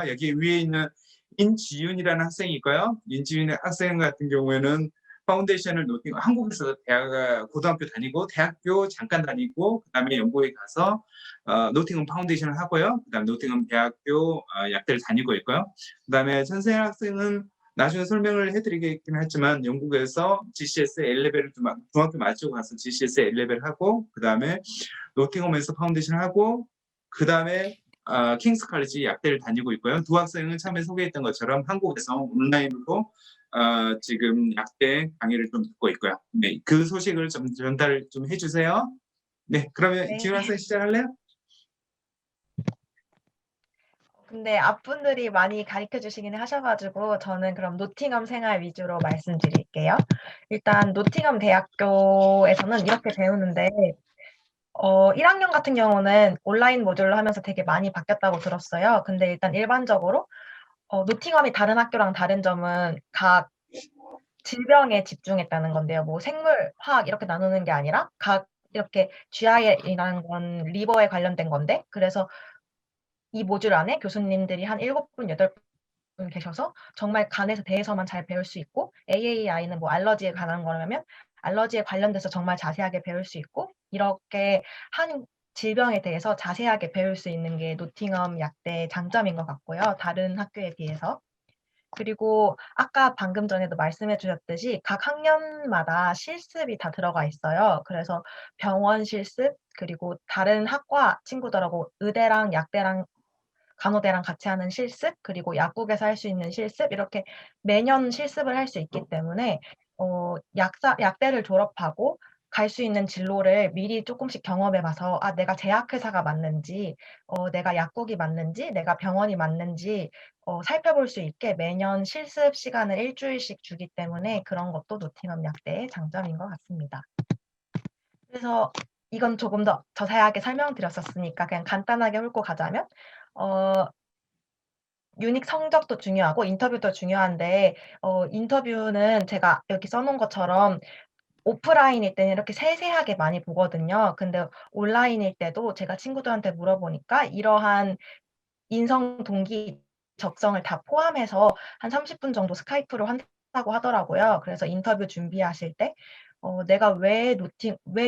여기 위에 있는 인지윤이라는 학생이 있고요. 인지윤 학생 같은 경우에는 파운데이션을 한국에서 고등학교 다니고 대학교 잠깐 다니고 그다음에 영국에 가서 노팅엄 파운데이션을 하고요. 그다음 노팅엄 대학교 약대를 다니고 있고요. 그다음에 전세 학생은 나중에 설명을 해드리긴 했지만 영국에서 GCS A레벨을 중학교 마치고 가서 GCS A레벨 하고 그다음에 노팅엄에서 파운데이션을 하고 그다음에 킹스 칼리지 약대를 다니고 있고요. 두 학생은 처음에 소개했던 것처럼 한국에서 온라인으로 지금 약대 강의를 좀 듣고 있고요. 네, 그 소식을 좀 전달 좀 해주세요. 네, 그러면 네. 지훈 학생 시작할래요? 근데 앞분들이 많이 가르쳐 주시긴 하셔가지고 저는 그럼 노팅엄 생활 위주로 말씀드릴게요. 일단 노팅엄 대학교에서는 이렇게 배우는데 1학년 같은 경우는 온라인 모듈로 하면서 되게 많이 바뀌었다고 들었어요. 근데 일단 일반적으로 노팅엄이 다른 학교랑 다른 점은 각 질병에 집중했다는 건데요. 뭐 생물, 화학 이렇게 나누는 게 아니라 각 이렇게 GI라는 건 리버에 관련된 건데 그래서 이 모듈 안에 교수님들이 한 7분, 8분 계셔서 정말 간에 대해서만 잘 배울 수 있고 AAI는 뭐 알러지에 관한 거라면 알러지에 관련돼서 정말 자세하게 배울 수 있고 이렇게 한 질병에 대해서 자세하게 배울 수 있는 게 노팅엄 약대의 장점인 것 같고요. 다른 학교에 비해서. 그리고 아까 방금 전에도 말씀해 주셨듯이 각 학년마다 실습이 다 들어가 있어요. 그래서 병원 실습 그리고 다른 학과 친구들하고 의대랑 약대랑 간호대랑 같이 하는 실습 그리고 약국에서 할 수 있는 실습 이렇게 매년 실습을 할 수 있기 때문에 약대를 졸업하고 갈 수 있는 진로를 미리 쪼끔씩 경험해 봐서 내가 제약회사가 맞는지 내가 약국이 맞는지 내가 병원이 맞는지 살펴볼 수 있게 매년 실습 시간을 1 주일씩 주기 때문에 그런 것도 노팅엄 약대의 장점인 것 같습니다. 그래서 이건 조금 더 자세하게 설명드렸었으니까 그냥 간단하게 훑고 가자면 어 유닛 성적도 중요하고 인터뷰도 중요한데 인터뷰는 제가 여기 써 놓은 것처럼 오프라인일 때는 이렇게 세세하게 많이 보거든요. 근데 온라인일 때도 제가 친구들한테 물어보니까 이러한 인성 동기 적성을 다 포함해서 한 30분 정도 스카이프로 한다고 하더라고요. 그래서 인터뷰 준비하실 때 내가 왜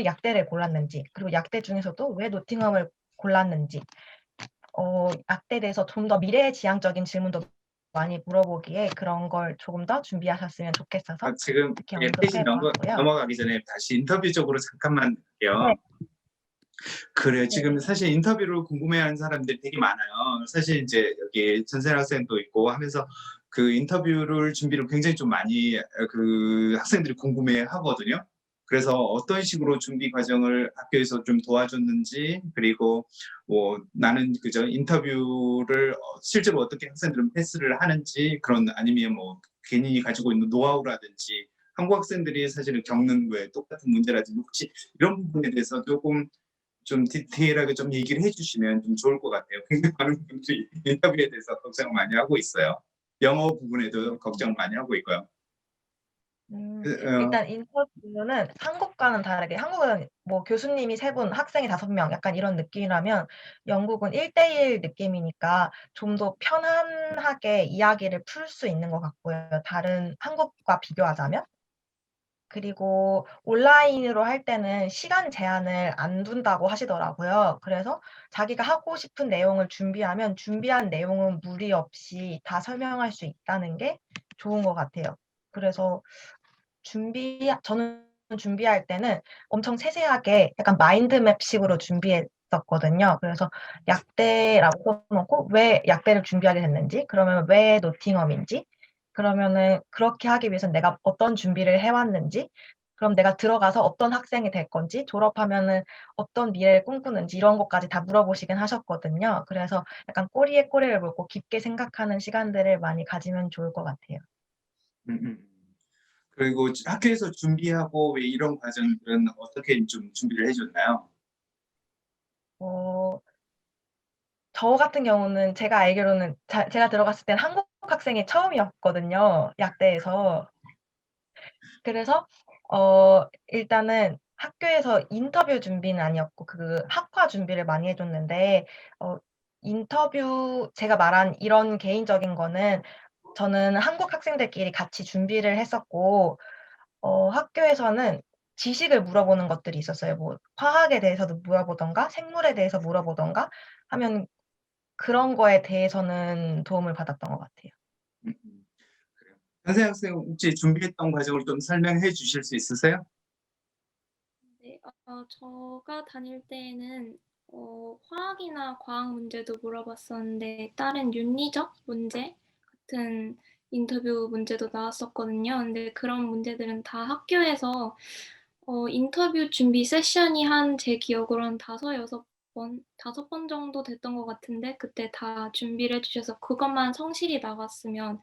약대를 골랐는지 그리고 약대 중에서도 왜 노팅엄을 골랐는지 약대에 대해서 좀 더 미래지향적인 질문도 많이 물어보기에 그런 걸 조금 더 준비하셨으면 좋겠어서 지금 이렇게 페이지 언급해 보았고요. 넘어가기 전에 다시 인터뷰 쪽으로 잠깐만 네. 할게요. 그래요. 지금 네네. 사실 인터뷰를 궁금해하는 사람들이 되게 많아요. 사실 이제 여기 전생 학생도 있고 하면서 그 인터뷰를 준비를 굉장히 좀 많이 그 학생들이 궁금해하거든요. 그래서 어떤 식으로 준비 과정을 학교에서 좀 도와줬는지 그리고 뭐 나는 그저 인터뷰를 실제로 어떻게 학생들은 패스를 하는지 그런 아니면 뭐 개인이 가지고 있는 노하우라든지 한국 학생들이 사실은 겪는 왜 똑같은 문제라든지 혹시 이런 부분에 대해서 조금 좀 디테일하게 좀 얘기를 해주시면 좀 좋을 것 같아요. 굉장히 많은 분들이 인터뷰에 대해서 걱정을 많이 하고 있어요. 영어 부분에도 걱정을 많이 하고 있고요. 일단 인터뷰는 한국과는 다르게 한국은 뭐 교수님이 3분, 학생이 5명 약간 이런 느낌이라면 영국은 1대1 느낌이니까 좀 더 편안하게 이야기를 풀 수 있는 것 같고요. 다른 한국과 비교하자면. 그리고 온라인으로 할 때는 시간 제한을 안 둔다고 하시더라고요. 그래서 자기가 하고 싶은 내용을 준비하면 준비한 내용은 무리 없이 다 설명할 수 있다는 게 좋은 것 같아요. 그래서 저는 준비할 때는 엄청 세세하게 약간 마인드맵식으로 준비했었거든요. 그래서 약대라고 써 놓고 왜 약대를 준비하게 됐는지, 그러면 왜 노팅엄인지, 그러면은 그렇게 하기 위해서는 내가 어떤 준비를 해 왔는지, 그럼 내가 들어가서 어떤 학생이 될 건지, 졸업하면은 어떤 미래를 꿈꾸는지 이런 것까지 다 물어보시긴 하셨거든요. 그래서 약간 꼬리에 꼬리를 물고 깊게 생각하는 시간들을 많이 가지면 좋을 것 같아요. 음, 음. 그리고 학교에서 준비하고 왜 이런 과정들은 어떻게 좀 준비를 해줬나요? 어 저 같은 경우는 제가 알기로는 제가 들어갔을 땐 한국 학생이 처음이었거든요, 약대에서. 그래서 일단은 학교에서 인터뷰 준비는 아니었고 그 학과 준비를 많이 해 줬는데 어 인터뷰 제가 말한 이런 개인적인 거는 저는 한국 학생들끼리 같이 준비를 했었고 학교에서는 지식을 물어보는 것들이 있었어요. 뭐 화학에 대해서도 물어보던가 생물에 대해서 물어보던가 하면 그런 거에 대해서는 도움을 받았던 것 같아요. 그래요. 현세 학생 혹시 준비했던 과정을 좀 설명해 주실 수 있으세요? 네. 제가 다닐 때에는 화학이나 과학 문제도 물어봤었는데 다른 윤리적 문제 같은 인터뷰 문제도 나왔었거든요. 근데 그런 문제들은 다 학교에서 인터뷰 준비 세션이 한 제 기억으로 한 5번 정도 됐던 것 같은데 그때 다 준비를 해 주셔서 그것만 성실히 나갔으면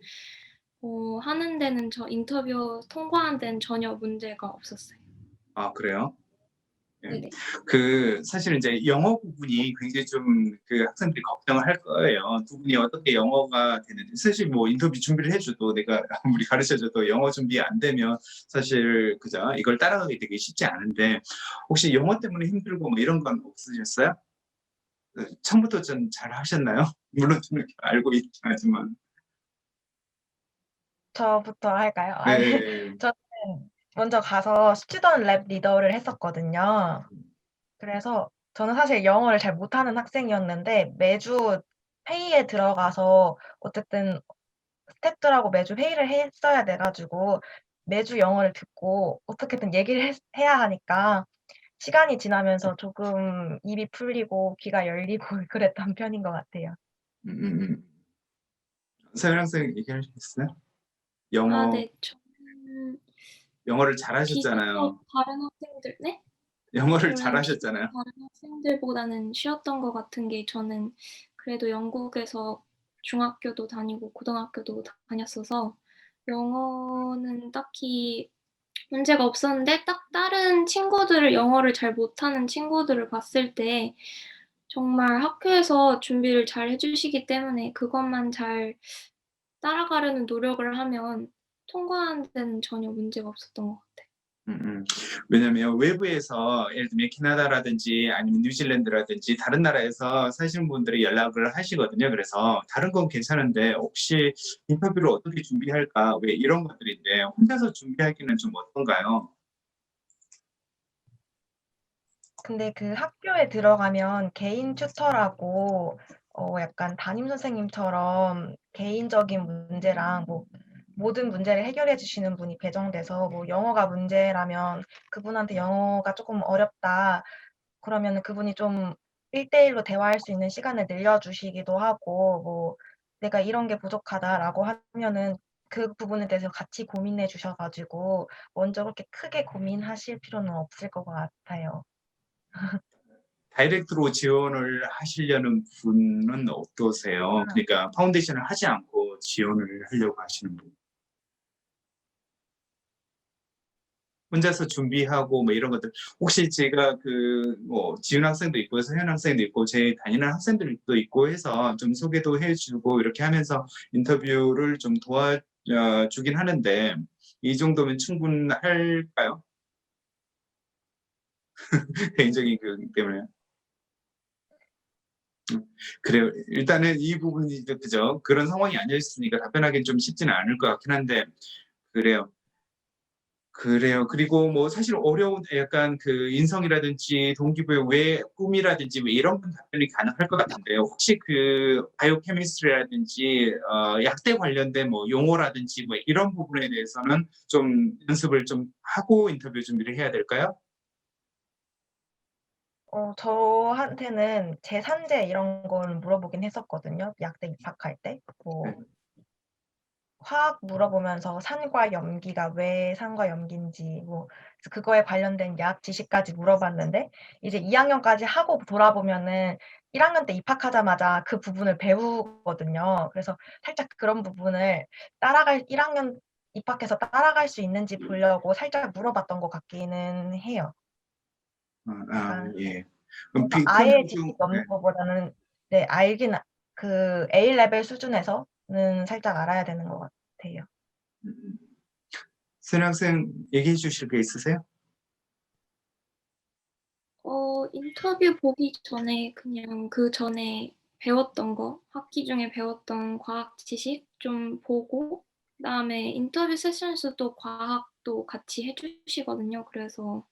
하는 데는 인터뷰 통과하는 데는 전혀 문제가 없었어요. 아, 그래요? 예. 네네. 사실은 이제 영어 부분이 굉장히 좀 그 학생들이 걱정을 할 거예요. 두 분이 어떻게 영어가 되는지. 사실 뭐 인터뷰 준비를 해줘도 내가 아무리 가르쳐줘도 영어 준비 안 되면 사실 그죠? 이걸 따라가기 되게 쉽지 않은데 혹시 영어 때문에 힘들고 뭐 이런 건 없으셨어요? 처음부터 좀 잘 하셨나요? 물론 저는 알고 있긴 하지만. 저부터 할까요? 네. 저는 먼저 가서 스튜던트 랩 리더를 했었거든요. 그래서 저는 사실 영어를 잘 못하는 학생이었는데 매주 회의에 들어가서 어쨌든 스태프들하고 매주 회의를 했어야 돼 가지고 매주 영어를 듣고 어떻게든 얘기를 해야 하니까 시간이 지나면서 조금 입이 풀리고 귀가 열리고 그랬던 편인 것 같아요. 음, 음, 음. 서현 학생 얘기하시겠어요? 아 영어, 네. 저는 영어를 비교적 잘하셨잖아요. 다른 학생들 네? 영어를 저는 비교적 잘하셨잖아요. 다른 학생들보다는 쉬웠던 것 같은 게 저는 그래도 영국에서 중학교도 다니고 고등학교도 다녔어서 영어는 딱히 문제가 없었는데 딱 다른 친구들을 영어를 잘 못하는 친구들을 봤을 때 정말 학교에서 준비를 잘 해 주시기 때문에 그것만 잘 따라가려는 노력을 하면 통과하는 데는 전혀 문제가 없었던 것 같아요. 음, 음. 왜냐면 외부에서 예를 들면 캐나다라든지 아니면 뉴질랜드라든지 다른 나라에서 사시는 분들이 연락을 하시거든요. 그래서 다른 건 괜찮은데 혹시 인터뷰를 어떻게 준비할까? 왜 이런 것들인데 혼자서 준비하기는 좀 어떤가요? 근데 그 학교에 들어가면 개인 튜터라고 약간 담임 선생님처럼 개인적인 문제랑 뭐 모든 문제를 해결해 주시는 분이 배정돼서 뭐 영어가 문제라면 그분한테 "영어가 쪼끔 어렵다." 그러면은 그분이 좀 1대1로 대화할 수 있는 시간을 늘려 주시기도 하고 뭐 "내가 이런 게 부족하다."라고 하면은 그 부분에 대해서 같이 고민해 주셔 가지고 먼저 그렇게 크게 고민하실 필요는 없을 것 같아요. 다이렉트로 지원을 하시려는 분은 어떠세요? 그러니까 파운데이션을 하지 않고 지원을 하려고 하시는 분. 혼자서 준비하고 뭐 이런 것들 혹시 제가 그 뭐 지은 학생도 있고 서현 학생도 있고 제 다니는 학생들도 있고 해서 좀 소개도 해주고 이렇게 하면서 인터뷰를 좀 도와주긴 하는데 이 정도면 충분할까요? 개인적인 거기 때문에. 그래요. 일단은 이 부분이 그죠. 그런 상황이 아니었으니까 답변하기는 좀 쉽지는 않을 것 같긴 한데 그래요. 그래요. 그리고 뭐 사실 어려운 약간 그 인성이라든지 동기부여 왜 꿈이라든지 왜 이런 건 답변이 가능할 것 같은데요. 혹시 그 바이오케미스트리라든지 약대 관련된 뭐 용어라든지 뭐 이런 부분에 대해서는 좀 연습을 좀 하고 인터뷰 준비를 해야 될까요? 저한테는 제3제 이런 걸 물어보긴 했었거든요, 약대 입학할 때. 네. 뭐 화학 물어보면서 산과 염기가 왜 산과 염기인지 뭐 그래서 그거에 관련된 약 지식까지 물어봤는데 이제 2학년까지 하고 돌아보면은 1학년 때 입학하자마자 그 부분을 배우거든요. 그래서 살짝 그런 부분을 따라갈 1학년 입학해서 따라갈 수 있는지 보려고 살짝 물어봤던 것 같기는 해요. 약간 예. 그럼 그래서 아예 그러면 지식이 좀 네. 없는 것보다는 네 알긴 그 A 레벨 수준에서는 살짝 알아야 되는 것 같아요. 음. 선 학생 얘기해 주실 게 있으세요? 인터뷰 보기 전에 그냥 그전에 배웠던 거, 학기 중에 배웠던 과학 지식 좀 보고, 그다음에 인터뷰 세션에서도 과학도 같이 해주시거든요. 그래서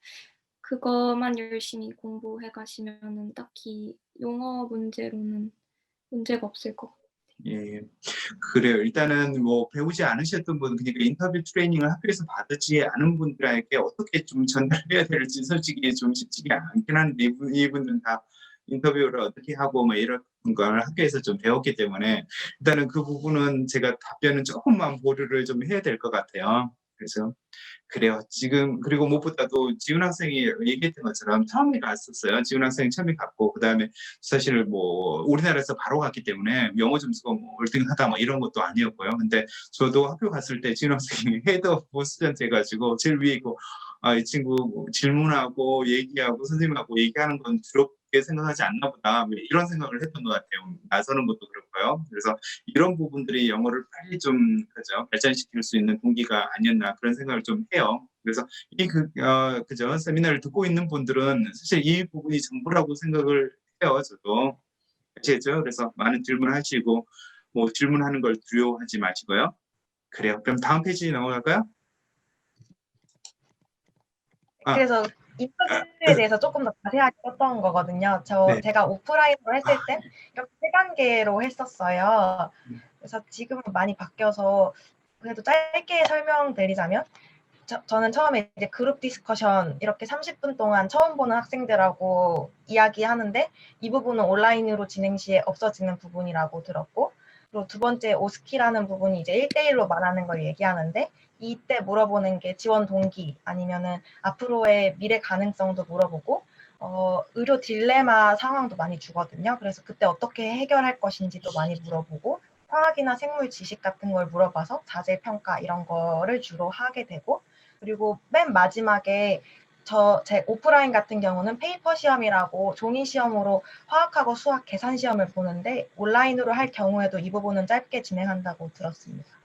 그것만 열심히 공부해 가시면은 딱히 영어 문제로는 문제가 없을 것 같아요. 예, 그래요. 일단은 뭐 배우지 않으셨던 분, 그러니까 인터뷰 트레이닝을 학교에서 받지 않은 분들에게 어떻게 좀 전달해야 될지 솔직히 좀 쉽지가 않긴 한데 이분들은 다 인터뷰를 어떻게 하고 뭐 이런 걸 학교에서 좀 배웠기 때문에 일단은 그 부분은 제가 답변은 조금만 보류를 좀 해야 될 것 같아요. 그래서 그래요. 지금 그리고 무엇보다도 지훈 학생이 얘기했던 것처럼 처음에 갔었어요. 지훈 학생이 처음에 갔고 그다음에 사실 뭐 우리나라에서 바로 갔기 때문에 영어 점수가 뭐 월등하다 뭐 이런 것도 아니었고요. 근데 저도 학교 갔을 때 지훈 학생이 헤드 오브 스튜던트 해가지고 제일 위에 있고 이 친구 뭐 질문하고 얘기하고 선생님하고 얘기하는 건 두렵게 생각하지 않나 보다 뭐 이런 생각을 했던 것 같아요. 나서는 것도 그렇고요. 그래서 이런 부분들이 영어를 빨리 좀 그죠 발전시킬 수 있는 동기가 아니었나 그런 생각을 좀 해요. 그래서 그죠 세미나를 듣고 있는 분들은 사실 이 부분이 전부라고 생각을 해요. 저도 아시겠죠? 그래서 많은 질문하시고 뭐 질문하는 걸 두려워하지 마시고요. 그래요. 그럼 다음 페이지 넘어갈까요? 아, 그래서 인터뷰에 대해서 조금 더 자세하게 썼던 거거든요. 네. 제가 오프라인으로 했을 땐 이렇게 3단계로 했었어요. 그래서 지금은 많이 바뀌어서 그래도 짧게 설명드리자면 저는 처음에 이제 그룹 디스커션 이렇게 30분 동안 처음 보는 학생들하고 이야기하는데 이 부분은 온라인으로 진행 시에 없어지는 부분이라고 들었고 그리고 두 번째 오스키라는 부분이 이제 1대1로 말하는 걸 얘기하는데 이때 물어보는 게 지원 동기 아니면은 앞으로의 미래 가능성도 물어보고 의료 딜레마 상황도 많이 주거든요. 그래서 그때 어떻게 해결할 것인지도 많이 물어보고 화학이나 생물 지식 같은 걸 물어봐서 자질 평가 이런 거를 주로 하게 되고 그리고 맨 마지막에 제 오프라인 같은 경우는 페이퍼 시험이라고 종이 시험으로 화학하고 수학 계산 시험을 보는데 온라인으로 할 경우에도 이 부분은 짧게 진행한다고 들었습니다.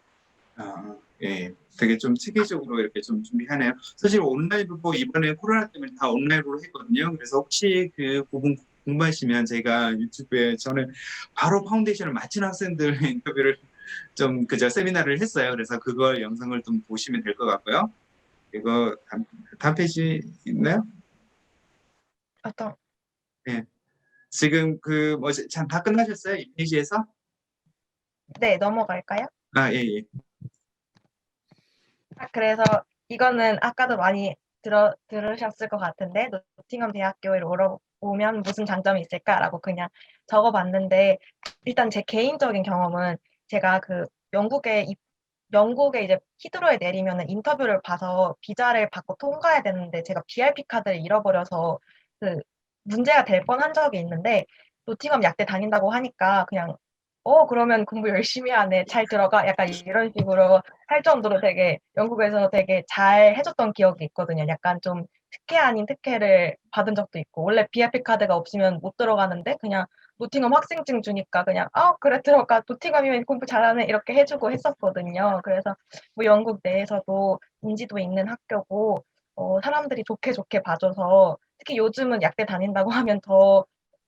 예, 되게 좀 체계적으로 이렇게 좀 준비하네요. 사실 온라인으로 이번에 코로나 때문에 다 온라인으로 했거든요. 그래서 혹시 그 부분 궁금하시면 제가 유튜브에 저는 바로 파운데이션을 마친 학생들 인터뷰를 좀 그저 세미나를 했어요. 그래서 그걸 영상을 좀 보시면 될 것 같고요. 이거 다음 페이지 있나요? 어떤 예. 지금 그 뭐지 참 다 끝나셨어요? 이 페이지에서? 네, 넘어갈까요? 예, 예. 그래서 이거는 아까도 많이 들으셨을 것 같은데 노팅엄 대학교에 오면 무슨 장점이 있을까라고 그냥 적어봤는데 일단 제 개인적인 경험은 제가 그 영국에 이제 히드로에 내리면은 인터뷰를 봐서 비자를 받고 통과해야 되는데 제가 BRP 카드를 잃어버려서 그 문제가 될 뻔한 적이 있는데 노팅엄 약대 다닌다고 하니까 그냥 그러면 공부 열심히 하네. 잘 들어가. 약간 이런 식으로 할 정도로 되게 영국에서 되게 잘 해줬던 기억이 있거든요. 약간 좀 특혜 아닌 특혜를 받은 적도 있고 원래 BRP 카드가 없으면 못 들어가는데 그냥 노팅엄 학생증 주니까 그냥 그래 들어가. 노팅엄이면 공부 잘하네. 이렇게 해주고 했었거든요. 그래서 뭐 영국 내에서도 인지도 있는 학교고 사람들이 좋게 봐줘서 특히 요즘은 약대 다닌다고 하면 더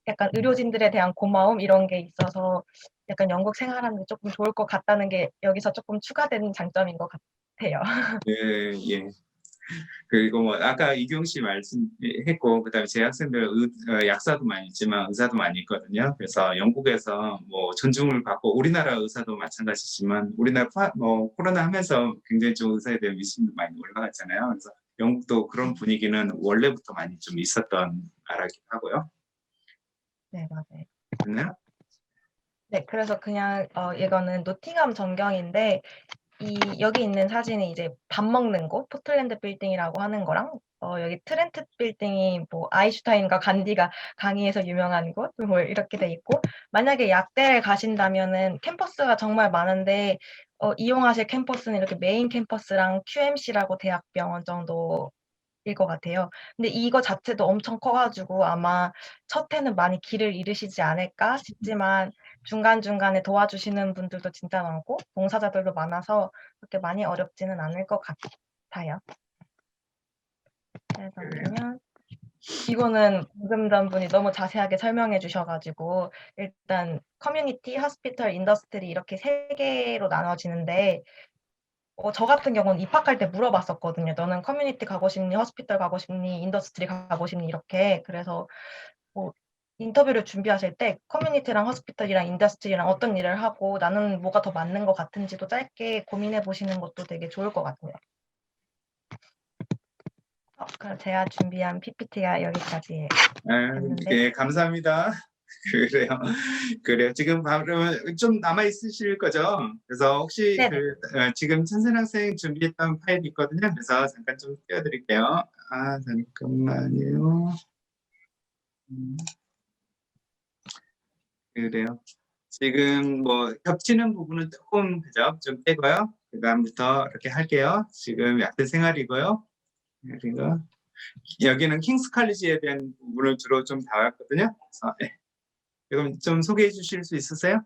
약간 의료진들에 대한 고마움 이런 게 있어서 약간 영국 생활하는 데 조금 좋을 것 같다는 게 여기서 조금 추가된 장점인 것 같아요. 예, 예. 그리고 뭐 아까 이경 씨 말씀했고 그다음에 제 학생들 약사도 많이 있지만 의사도 많이 있거든요. 그래서 영국에서 뭐 존중을 받고 우리나라 의사도 마찬가지지만 우리나라 뭐 코로나 하면서 굉장히 좀 의사에 대한 위신도 많이 올라갔잖아요. 그래서 영국도 그런 분위기는 원래부터 많이 좀 있었던 나라기도 하고요. 네, 맞아요. 됐나요? 네, 그래서 그냥 이거는 노팅엄 전경인데 여기 있는 사진이 이제 밥 먹는 곳, 포틀랜드 빌딩이라고 하는 거랑 여기 트렌트 빌딩이 뭐 아인슈타인과 간디가 강의에서 유명한 곳, 뭐 이렇게 돼 있고 만약에 약대를 가신다면은 캠퍼스가 정말 많은데 이용하실 캠퍼스는 이렇게 메인 캠퍼스랑 QMC라고 대학병원 정도 일 것 같아요. 근데 이거 자체도 엄청 커 가지고 아마 첫 해는 많이 길을 잃으시지 않을까 싶지만 중간중간에 도와주시는 분들도 진짜 많고 봉사자들도 많아서 그렇게 많이 어렵지는 않을 것 같아요. 잘 그래요. 넘기면 이거는 방금 전 분이 너무 자세하게 설명해 주셔가지고 일단 커뮤니티, 호스피털, 인더스트리 이렇게 세 개로 나눠지는데 저 같은 경우는 입학할 때 물어봤었거든요. 너는 커뮤니티 가고 싶니? 호스피털 가고 싶니? 인더스트리 가고 싶니? 이렇게. 그래서 뭐 인터뷰를 준비하실 때 커뮤니티랑 호스피털이랑 인더스트리랑 어떤 일을 하고 나는 뭐가 더 맞는 것 같은지도 짧게 고민해 보시는 것도 되게 좋을 것 같아요. 그럼 제가 준비한 PPT가 여기까지예요. 네, 감사합니다. 그래요. 그래요. 지금 바로 좀 남아 있으실 거죠? 그래서 혹시 네네. 지금 천선 학생 준비했던 파일이 있거든요. 그래서 잠깐 좀 띄워드릴게요. 아, 잠깐만요. 그래요. 지금 뭐 겹치는 부분은 조금 그죠? 좀 빼고요. 그 다음부터 이렇게 할게요. 지금 약대 생활이고요. 그리고 여기는 킹스 칼리지에 대한 부분을 주로 좀 다뤘거든요. 그래서 그럼 좀 소개해 주실 수 있으세요?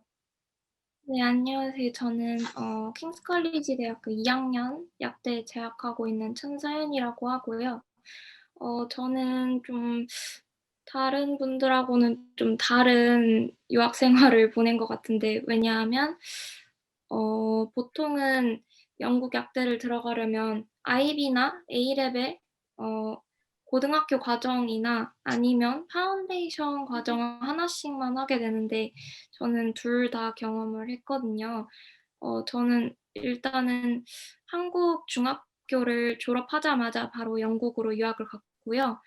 네, 안녕하세요. 저는 킹스 칼리지 대학교 2학년 약대에 재학하고 있는 천서연이라고 하고요. 저는 좀 다른 분들하고는 좀 다른 유학 생활을 보낸 것 같은데, 왜냐하면 보통은 영국 약대를 들어가려면 IB나 A레벨 고등학교 과정이나 아니면 파운데이션 과정 하나씩만 하게 되는데, 저는 둘 다 경험을 했거든요. 저는 일단은 한국 중학교를 졸업하자마자 바로 영국으로 유학을 갔고요.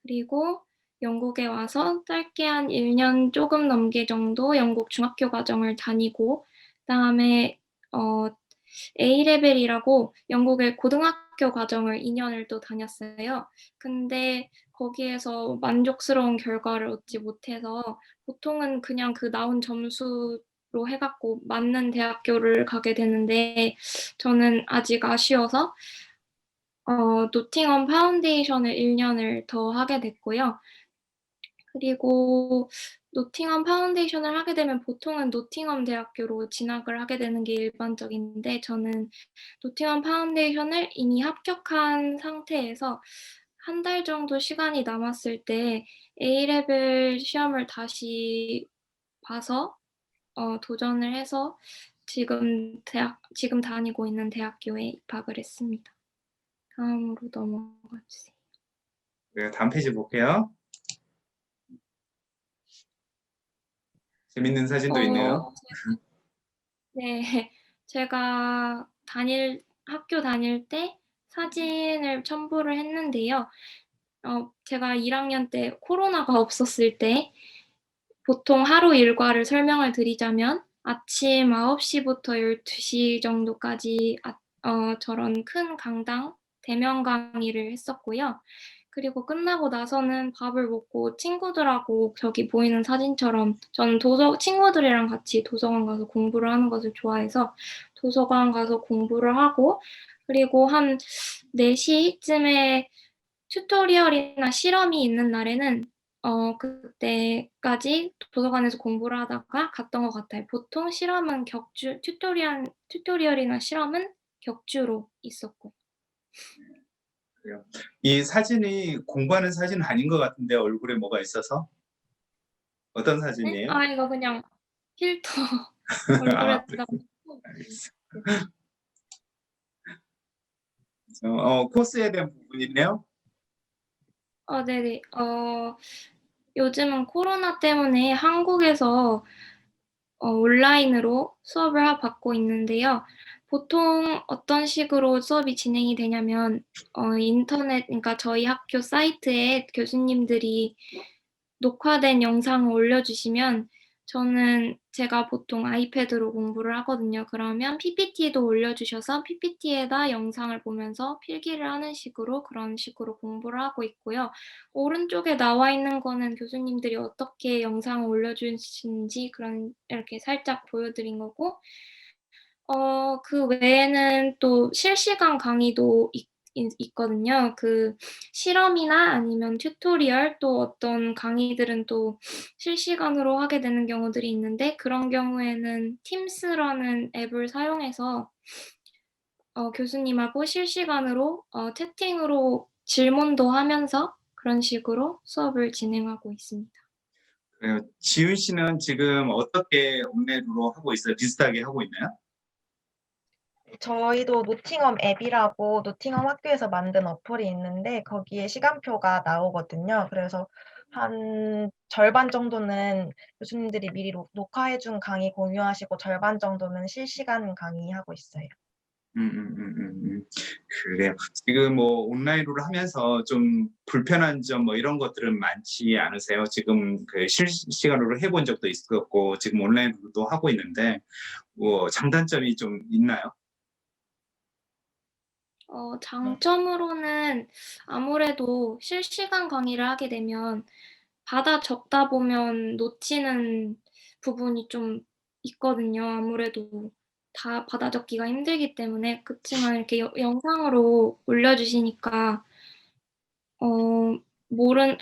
그리고 영국에 와서 짧게 한 1년 조금 넘게 정도 영국 중학교 과정을 다니고, 그다음에 A레벨이라고 영국의 고등학교 과정을 2년을 또 다녔어요. 근데 거기에서 만족스러운 결과를 얻지 못해서 보통은 그냥 그 나온 점수로 해갖고 맞는 대학교를 가게 되는데, 저는 아직 아쉬워서 노팅엄 파운데이션을 1년을 더 하게 됐고요. 그리고 노팅엄 파운데이션을 하게 되면 보통은 노팅엄 대학교로 진학을 하게 되는 게 일반적인데, 저는 노팅엄 파운데이션을 이미 합격한 상태에서 한 달 정도 시간이 남았을 때 A레벨 시험을 다시 봐서 도전을 해서 지금 다니고 있는 대학교에 입학을 했습니다. 다음으로 넘어가 주세요. 네, 다음 페이지 볼게요. 재밌는 사진도 있네요. 네. 제가 학교 다닐 때 사진을 첨부를 했는데요. 제가 1학년 때 코로나가 없었을 때 보통 하루 일과를 설명을 드리자면 아침 9시부터 12시 정도까지 저런 큰 강당, 대면 강의를 했었고요. 그리고 끝나고 나서는 밥을 먹고 친구들하고 저기 보이는 사진처럼 저는 친구들이랑 같이 도서관 가서 공부를 하는 것을 좋아해서 도서관 가서 공부를 하고, 그리고 한 4시쯤에 튜토리얼이나 실험이 있는 날에는 그때까지 도서관에서 공부를 하다가 갔던 것 같아요. 보통 실험은 튜토리얼이나 실험은 격주로 있었고. 그래요. 이 사진이 공부하는 사진은 아닌 것 같은데 얼굴에 뭐가 있어서? 어떤 네? 사진이에요? 이거 그냥 필터 아, 얼굴에다가. 알겠어. 코스에 대한 부분이네요. 네네. 요즘은 코로나 때문에 한국에서 온라인으로 수업을 받고 있는데요. 보통 어떤 식으로 수업이 진행이 되냐면, 그러니까 저희 학교 사이트에 교수님들이 녹화된 영상을 올려주시면, 제가 보통 아이패드로 공부를 하거든요. 그러면 PPT도 올려주셔서 PPT에다 영상을 보면서 필기를 하는 식으로, 그런 식으로 공부를 하고 있고요. 오른쪽에 나와 있는 거는 교수님들이 어떻게 영상을 올려주시는지 이렇게 살짝 보여드린 거고, 그 외에는 또 실시간 강의도 있거든요. 그 실험이나 아니면 튜토리얼, 또 어떤 강의들은 또 실시간으로 하게 되는 경우들이 있는데, 그런 경우에는 팀스라는 앱을 사용해서 교수님하고 실시간으로 채팅으로 질문도 하면서, 그런 식으로 수업을 진행하고 있습니다. 그래요. 지윤 씨는 지금 어떻게 온라인으로 하고 있어요? 비슷하게 하고 있나요? 저희도 노팅엄 앱이라고 노팅엄 학교에서 만든 어플이 있는데 거기에 시간표가 나오거든요. 그래서 한 절반 정도는 교수님들이 미리 녹화해 준 강의 공유하시고 절반 정도는 실시간 강의하고 있어요. 그래요. 지금 뭐 온라인으로 하면서 좀 불편한 점 뭐 이런 것들은 많지 않으세요? 지금 그 실시간으로 해본 적도 있었고 지금 온라인으로도 하고 있는데 뭐 장단점이 좀 있나요? 장점으로는 아무래도 실시간 강의를 하게 되면 받아 적다 보면 놓치는 부분이 좀 있거든요. 아무래도 다 받아 적기가 힘들기 때문에. 그치만 이렇게 영상으로 올려주시니까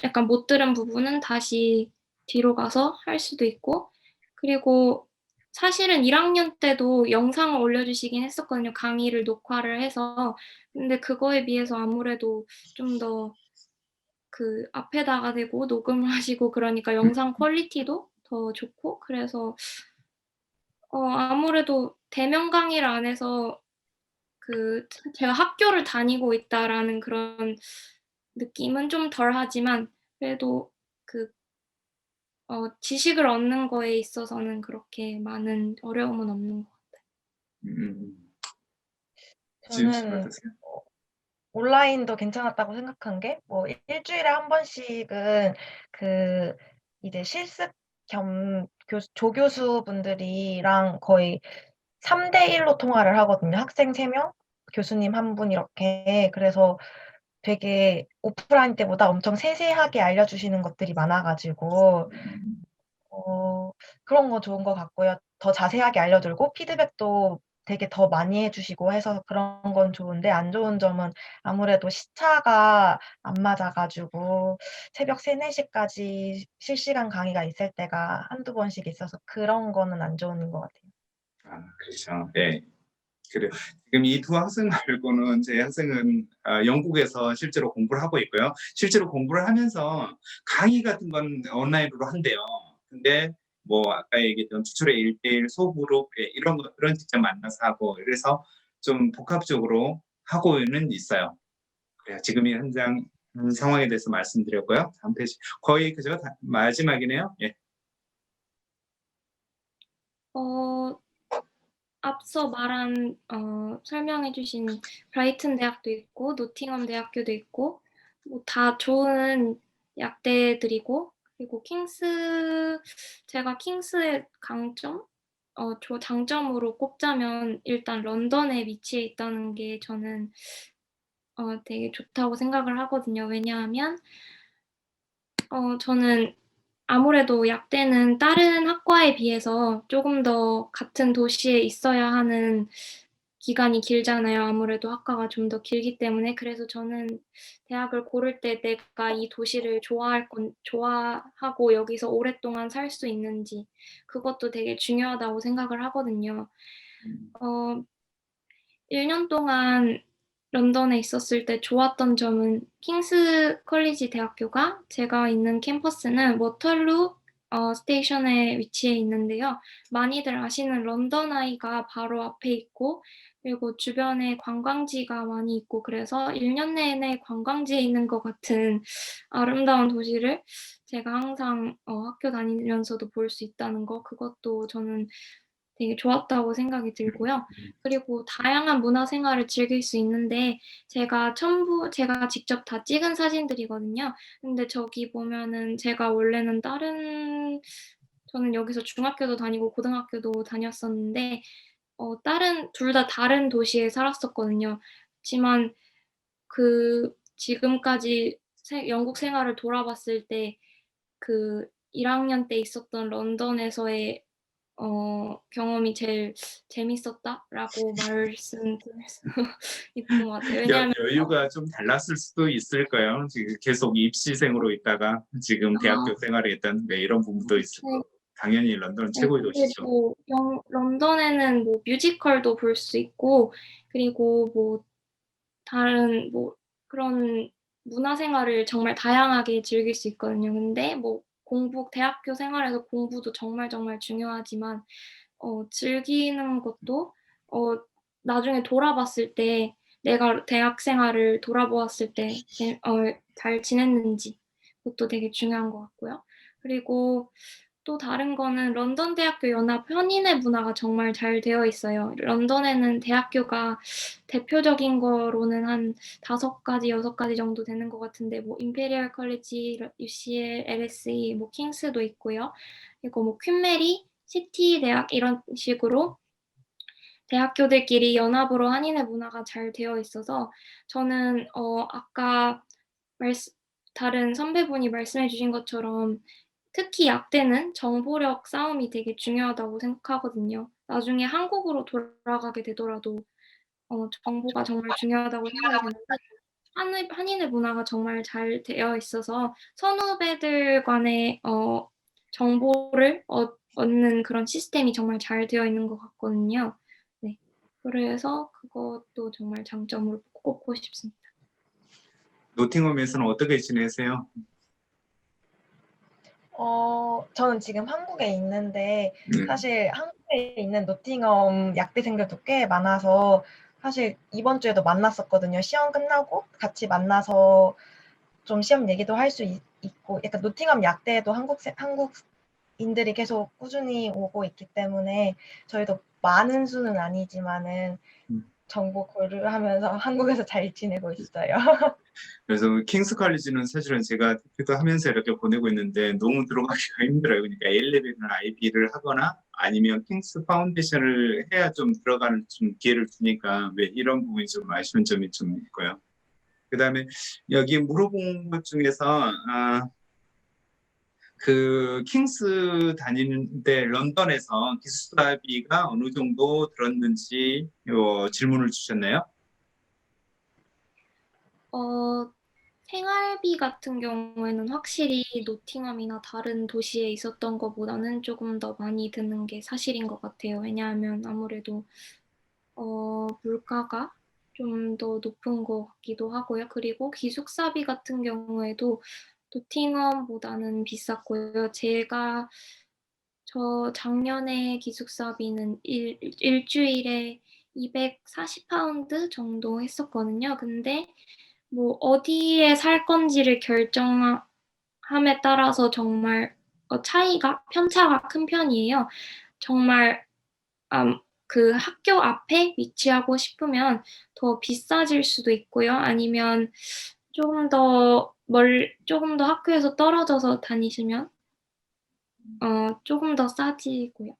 약간 못 들은 부분은 다시 뒤로 가서 할 수도 있고, 그리고 사실은 1학년 때도 영상을 올려주시긴 했었거든요. 강의를 녹화를 해서. 근데 그거에 비해서 아무래도 좀 더 그 앞에다가 대고 녹음을 하시고 그러니까 영상 퀄리티도 더 좋고, 그래서 아무래도 대면 강의를 안 해서 제가 학교를 다니고 있다라는 그런 느낌은 좀 덜하지만, 그래도 그 지식을 얻는 거에 있어서는 그렇게 많은 어려움은 없는 것 같아요. 음, 지윤 씨는 저는 어떠세요? 온라인도 괜찮았다고 생각한 게 뭐 일주일에 한 번씩은 그 이제 실습 겸 조교수분들이랑 거의 3대 1로 통화를 하거든요. 학생 3명, 교수님 1분 이렇게. 그래서 되게 오프라인 때보다 엄청 세세하게 알려주시는 것들이 많아 가지고 그런 거 좋은 것 같고요. 더 자세하게 알려주고 피드백도 되게 더 많이 해 주시고 해서 그런 건 좋은데 안 좋은 점은 아무래도 시차가 안 맞아 가지고 새벽 3-4 시까지 실시간 강의가 있을 때가 한두 번씩 있어서 그런 거는 안 좋은 것 같아요. 아, 그렇죠. 네. 그래요. 지금 이 두 학생 말고는 제 학생은 영국에서 실제로 공부를 하고 있고요. 실제로 공부를 하면서 강의 같은 건 온라인으로 한대요. 근데 뭐 아까 얘기했던 추출의 1대1 소그룹 이런 것들은 직접 만나서 하고 그래서 좀 복합적으로 하고는 있어요. 그래요. 지금 이 현장 상황에 대해서 말씀드렸고요. 다음 페이지 거의 그저 마지막이네요. 예. 어 앞서 말한 설명해 주신 브라이튼 대학도 있고 노팅엄 대학교도 있고 뭐 다 좋은 약대들이고, 그리고 제가 킹스의 장점으로 꼽자면 일단 런던에 위치해 있다는 게 저는 되게 좋다고 생각을 하거든요. 왜냐하면 저는 아무래도 약대는 다른 학과에 비해서 조금 더 같은 도시에 있어야 하는 기간이 길잖아요. 아무래도 학과가 좀 더 길기 때문에. 그래서 저는 대학을 고를 때 내가 이 도시를 좋아하고 여기서 오랫동안 살 수 있는지, 그것도 되게 중요하다고 생각을 하거든요. 어 1년 동안 런던에 있었을 때 좋았던 점은 킹스 컬리지 대학교가 제가 있는 캠퍼스는 워털루 스테이션에 위치해 있는데요. 많이들 아시는 런던 아이가 바로 앞에 있고, 그리고 주변에 관광지가 많이 있고, 그래서 1년 내내 관광지에 있는 것 같은 아름다운 도시를 제가 항상 학교 다니면서도 볼 수 있다는 거, 그것도 저는 되게 좋았다고 생각이 들고요. 그리고 다양한 문화 생활을 즐길 수 있는데 제가 직접 다 찍은 사진들이거든요. 근데 저기 보면은 제가 원래는 저는 여기서 중학교도 다니고 고등학교도 다녔었는데 둘 다 다른 도시에 살았었거든요. 그치만 지금까지 영국 생활을 돌아봤을 때 1학년 때 있었던 런던에서의 경험이 제일 재밌었다라고 말씀드릴 수 있는 것 같아요. 왜냐하면 여유가 좀 달랐을 수도 있을 거예요. 지금 계속 입시생으로 있다가 지금 대학교 생활에 있던 이런 부분도 있을 네. 거고 당연히 런던은 네, 최고의 도시죠. 그리고 런던에는 뭐 뮤지컬도 볼 수 있고, 그리고 뭐 다른 뭐 그런 문화생활을 정말 다양하게 즐길 수 있거든요. 근데 뭐 대학교 생활에서 공부도 정말 중요하지만 즐기는 것도 나중에 돌아봤을 때 내가 대학 생활을 돌아보았을 때 잘 지냈는지 그것도 되게 중요한 것 같고요. 그리고 또 다른 거는 런던 대학교 연합 현인의 문화가 정말 잘 되어 있어요. 런던에는 대학교가 대표적인 거로는 한 5가지, 6가지 정도 되는 것 같은데 뭐 임페리얼 컬리지, UCL, LSE, 뭐 킹스도 있고요. 그리고 뭐 퀸 메리, 시티 대학 이런 식으로 대학교들끼리 연합으로 한인의 문화가 잘 되어 있어서 저는 아까 다른 선배분이 말씀해 주신 것처럼 특히 약대는 정보력 싸움이 되게 중요하다고 생각하거든요. 나중에 한국으로 돌아가게 되더라도 정보가 정말 중요하다고 생각이 되는데 한인의 문화가 정말 잘 되어 있어서 선후배들 간의 정보를 얻는 그런 시스템이 정말 잘 되어 있는 것 같거든요. 네. 그래서 그것도 정말 장점으로 꼽고 싶습니다. 노팅엄에서는 어떻게 지내세요? 저는 지금 한국에 있는데 네. 사실 한국에 있는 노팅엄 약대생들도 꽤 많아서 사실 이번 주에도 만났었거든요. 시험 끝나고 같이 만나서 좀 시험 얘기도 할 수 있고 약간 노팅엄 약대에도 한국인들이 계속 꾸준히 오고 있기 때문에 저희도 많은 수는 아니지만은 정보 교류하면서 한국에서 잘 지내고 있어요. 그래서 킹스 칼리지는 사실은 제가 대표도 하면서 이렇게 보내고 있는데 너무 들어가기가 힘들어요. 그러니까 A-레벨이나 IB를 하거나 아니면 킹스 파운데이션을 해야 좀 들어가는 좀 기회를 주니까 왜 이런 부분이 좀 아쉬운 점이 좀 있고요. 그다음에 여기 물어본 것 중에서 그 킹스 다니는데 런던에서 기숙사비가 어느 정도 들었는지 질문을 주셨나요? 생활비 같은 경우에는 확실히 노팅엄이나 다른 도시에 있었던 것보다는 조금 더 많이 드는 게 사실인 것 같아요. 왜냐하면 아무래도 물가가 좀 더 높은 것 같기도 하고요. 그리고 기숙사비 같은 경우에도 노팅엄보다는 비쌌고요. 저 작년에 기숙사비는 일주일에 240파운드 정도 했었거든요. 근데 뭐 어디에 살 건지를 결정함에 따라서 정말 편차가 큰 편이에요. 정말 그 학교 앞에 위치하고 싶으면 더 비싸질 수도 있고요. 아니면 조금 더 학교에서 떨어져서 다니시면 조금 더 싸지고요.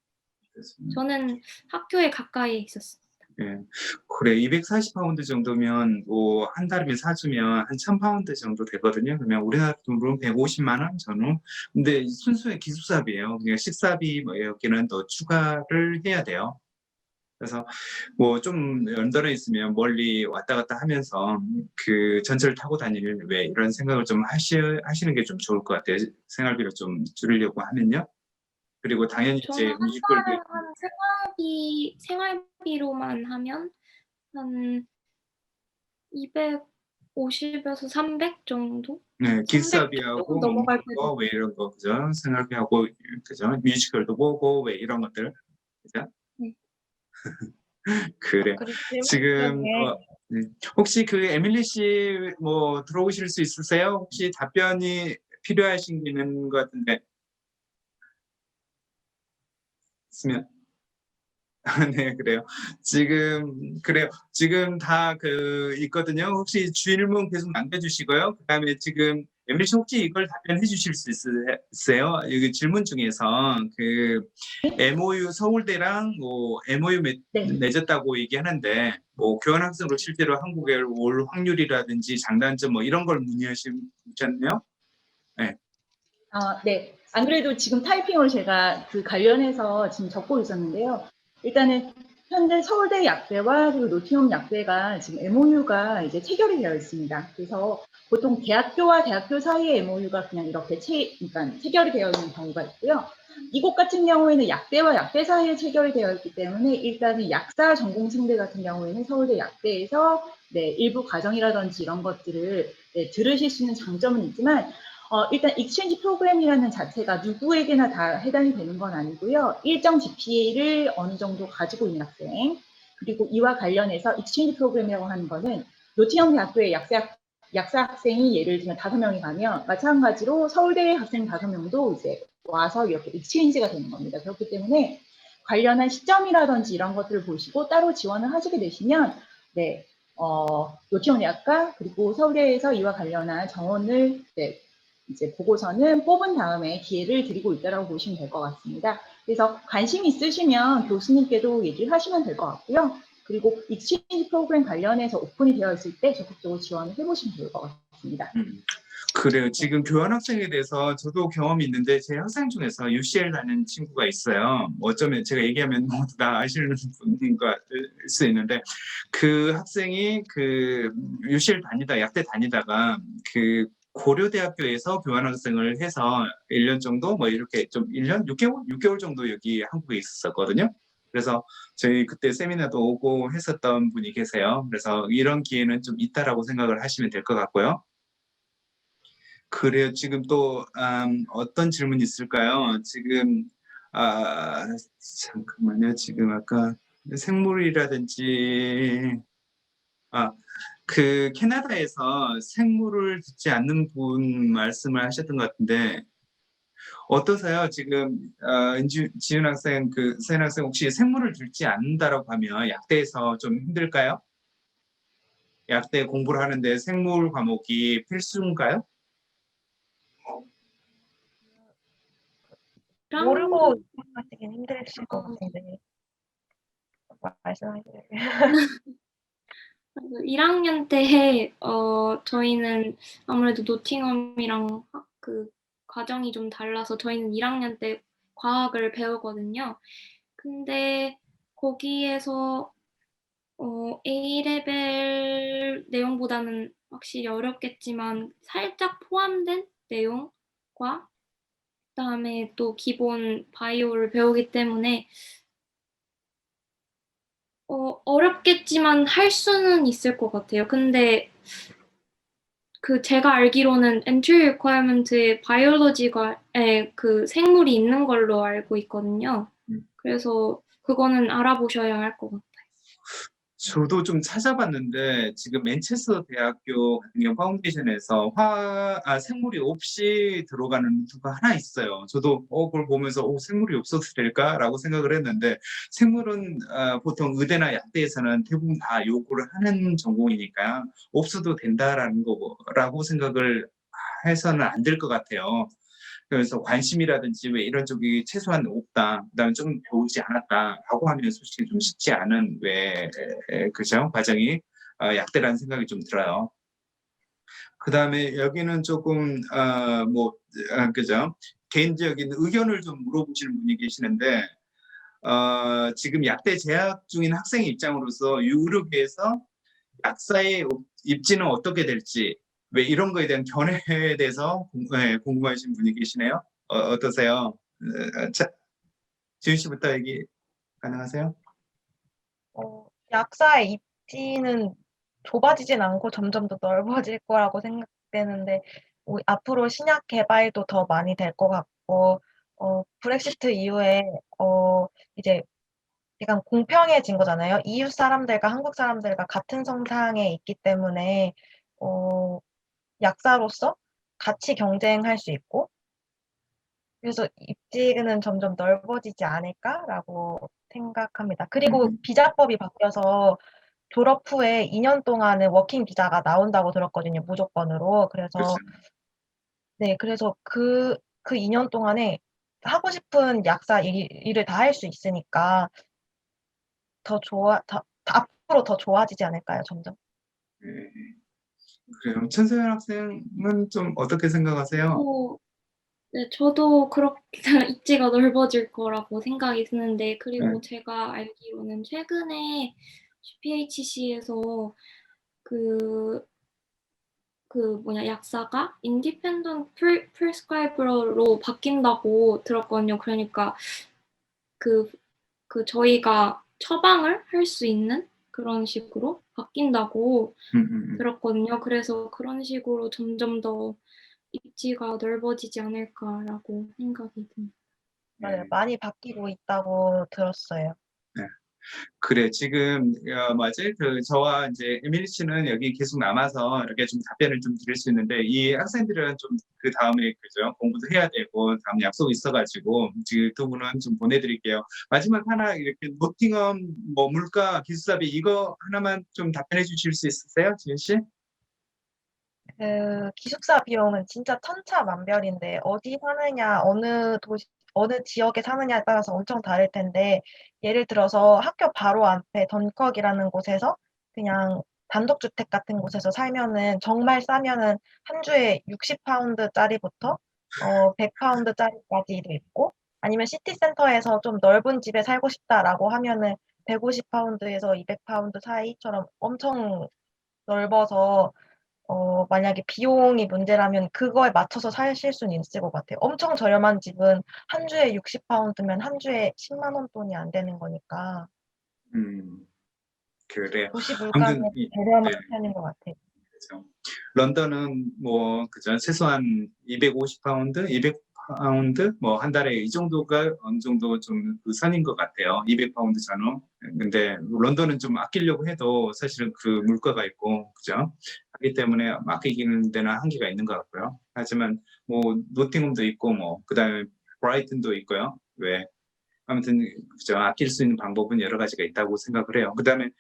저는 학교에 가까이에 있었어요. 예. 그래, 240파운드 정도면 뭐 한 달이면 사주면 한 1000파운드 정도 되거든요. 그러면 우리나라 돈으로 150만 원 전후. 근데 순수의 기숙사비예요. 그냥 식사비 뭐 여기는 더 추가를 해야 돼요. 그래서 뭐 좀 런던에 있으면 멀리 왔다 갔다 하면서 그 전철 타고 다니는 왜 이런 생각을 좀 하시는 게 좀 좋을 것 같아요. 생활비를 좀 줄이려고 하면요. 그리고 당연히 저는 이제 한 뮤지컬도 달에 한 생활비로만 하면 한 250에서 300 정도? 네, 300 조금 기숙사비하고 먹는 넘어갈 때도 거, 왜 이런 거, 그죠? 생활비하고, 그죠? 뮤지컬도 보고, 왜 이런 것들, 그죠? 네. 그래. 그리고 질문 지금, 중에 네. 혹시 그 에밀리 씨 뭐 들어오실 수 있으세요? 혹시 답변이 필요하신 것 같은데, 있으면. 네, 그래요. 그래요. 지금 다 있거든요. 혹시 질문 계속 남겨주시고요. 그 다음에 지금, 에밀리 씨 혹시 이걸 답변해 주실 수 있으세요? 여기 질문 중에서 MOU 서울대랑 뭐 MOU 네. 맺었다고 얘기하는데, 뭐 교환학생으로 실제로 한국에 올 확률이라든지 장단점 뭐 이런 걸 문의하셨네요. 네. 네. 안 그래도 지금 타이핑으로 제가 그 관련해서 지금 적고 있었는데요. 일단은 현재 서울대 약대와 그리고 노팅엄 약대가 지금 MOU가 이제 체결이 되어 있습니다. 그래서 보통 대학교와 대학교 사이의 MOU가 그냥 이렇게 그러니까 체결이 되어 있는 경우가 있고요. 이곳 같은 경우에는 약대와 약대 사이에 체결이 되어 있기 때문에 일단은 약사 전공생들 같은 경우에는 서울대 약대에서 네, 일부 과정이라든지 이런 것들을 네, 들으실 수 있는 장점은 있지만 일단 익스체인지 프로그램이라는 자체가 누구에게나 다 해당이 되는 건 아니고요. 일정 GPA를 어느 정도 가지고 있는 학생 그리고 이와 관련해서 익스체인지 프로그램이라고 하는 거는 노팅엄 대학교의 약사 학생이 예를 들면 5명이 가면 마찬가지로 서울대 학생 5명도 이제 와서 이렇게 익스체인지가 되는 겁니다. 그렇기 때문에 관련한 시점이라든지 이런 것들을 보시고 따로 지원을 하시게 되시면 네, 노티엄 대학과 그리고 서울대에서 이와 관련한 정원을 네, 이제 보고서는 뽑은 다음에 기회를 드리고 있다고 보시면 될 것 같습니다. 그래서 관심 있으시면 교수님께도 얘기를 하시면 될 것 같고요. 그리고 익스체인지 프로그램 관련해서 오픈이 되어 있을 때 적극적으로 지원을 해보시면 좋을 것 같습니다. 그래요. 지금 교환학생에 대해서 저도 경험이 있는데 제 학생 중에서 UCL 가는 친구가 있어요. 어쩌면 제가 얘기하면 모두 다 아시는 분인가 수 있는데 그 학생이 그 UCL 약대 다니다가 그 고려대학교에서 교환학생을 해서 1년 정도 뭐 이렇게 좀 1년 6개월 정도 여기 한국에 있었거든요. 그래서 저희 그때 세미나도 오고 했었던 분이 계세요. 그래서 이런 기회는 좀 있다라고 생각을 하시면 될 것 같고요. 그래요. 지금 또 어떤 질문이 있을까요? 지금 잠깐만요. 지금 아까 생물이라든지 그 캐나다에서 생물을 듣지 않는 분 말씀을 하셨던 것 같은데 어떠세요? 지금 지윤 학생, 세연 학생 혹시 생물을 듣지 않는다라고 하면 약대에서 좀 힘들까요? 약대 공부를 하는데 생물 과목이 필수인가요? 모르고 하시긴 힘드실 것 같은데 말씀하세요. 1학년 때 저희는 아무래도 노팅엄이랑 그 과정이 좀 달라서 저희는 1학년 때 과학을 배우거든요. 근데 거기에서 A레벨 내용보다는 확실히 어렵겠지만 살짝 포함된 내용과 그다음에 또 기본 바이오를 배우기 때문에 어렵겠지만 할 수는 있을 것 같아요. 근데 그 제가 알기로는 entry requirement에 바이올로지가에 그 생물이 있는 걸로 알고 있거든요. 그래서 그거는 알아보셔야 할 것 같아요. 저도 좀 찾아봤는데 지금 맨체스터 대학교 같은 경우 파운데이션에서 생물이 없이 들어가는 루트가 하나 있어요. 저도 그걸 보면서 생물이 없어도 될까라고 생각을 했는데 생물은 보통 의대나 약대에서는 대부분 다 요구를 하는 전공이니까 없어도 된다라는 거라고 생각을 해서는 안 될 것 같아요. 그래서 관심이라든지 왜 이런 쪽이 최소한 없다, 그다음에 좀 배우지 않았다라고 하면 솔직히 좀 쉽지 않은 그죠? 과정이 약대라는 생각이 좀 들어요. 그다음에 여기는 조금 그죠? 개인적인 의견을 좀 물어보시는 분이 계시는데 지금 약대 재학 중인 학생 입장으로서 유의료계에서 약사의 입지는 어떻게 될지 왜 이런 거에 대한 견해에 대해서 궁금하신 분이 계시네요. 어떠세요? 지윤 씨부터 얘기 가능하세요? 약사의 입지는 좁아지진 않고 점점 더 넓어질 거라고 생각되는데 앞으로 신약 개발도 더 많이 될 것 같고 브렉시트 이후에 이제 약간 공평해진 거잖아요. EU 사람들과 한국 사람들과 같은 성상에 있기 때문에 약사로서 같이 경쟁할 수 있고 그래서 입지는 점점 넓어지지 않을까라고 생각합니다. 그리고 비자법이 바뀌어서 졸업 후에 2년 동안은 워킹 비자가 나온다고 들었거든요, 무조건으로. 그래서 그렇죠. 네, 그래서 그 2년 동안에 하고 싶은 약사 일을 다 할 수 있으니까 앞으로 더 좋아지지 않을까요, 점점? 네, 그래요. 천세현 학생은 좀 어떻게 생각하세요? 네, 저도 그렇게 입지가 넓어질 거라고 생각이 드는데, 그리고 제가 알기로는 최근에 GPHC에서 그 약사가 인디펜던트 프리스크라이버로 바뀐다고 들었거든요. 그러니까 저희가 처방을 할 수 있는 그런 식으로 바뀐다고 들었거든요. 그래서 그런 식으로 점점 더 입지가 넓어지지 않을까라고 생각이 듭니다. 맞아요. 많이 바뀌고 있다고 들었어요. 네. 그래, 지금, 뭐지? 저와 이제 에밀리 씨는 여기 계속 남아서 이렇게 좀 답변을 좀 드릴 수 있는데, 이 학생들은 좀 그 다음에, 그죠? 공부도 해야 되고, 다음 약속이 있어가지고, 지금 두 분은 좀 보내드릴게요. 마지막 하나, 이렇게 노팅엄, 뭐, 물가, 기숙사비, 이거 하나만 좀 답변해 주실 수 있으세요, 지은 씨? 기숙사 비용은 진짜 천차만별인데 어디 사느냐, 어느 지역에 사느냐에 따라서 엄청 다를 텐데 예를 들어서 학교 바로 앞에 던컥이라는 곳에서 그냥 단독주택 같은 곳에서 살면은 정말 싸면은 한 주에 60파운드짜리부터 100파운드짜리까지도 있고 아니면 시티센터에서 좀 넓은 집에 살고 싶다라고 하면은 150파운드에서 200파운드 사이처럼 엄청 넓어서 만약에 비용이 문제라면 그거에 맞춰서 사실 수는 있을 것 같아요. 엄청 저렴한 집은 한 주에 60파운드면 한 주에 10만 원 돈이 안 되는 거니까 그래요. 도시 물가는 아무튼, 저렴한 네. 편인 것 같아요. 그죠. 런던은 뭐 그죠 최소한 250파운드, 200파운드 뭐 한 달에 이 정도가 어느 정도 좀 그 선인 것 같아요. 200파운드 전후. 근데 런던은 좀 아끼려고 해도 사실은 그 물가가 있고 그죠. 하기 때문에 아끼기는 데는 한계가 있는 것 같고요. 하지만 뭐 노팅엄도 있고 뭐 그다음에 브라이튼도 있고요. 왜 아무튼 그죠 아낄 수 있는 방법은 여러 가지가 있다고 생각을 해요. 그다음에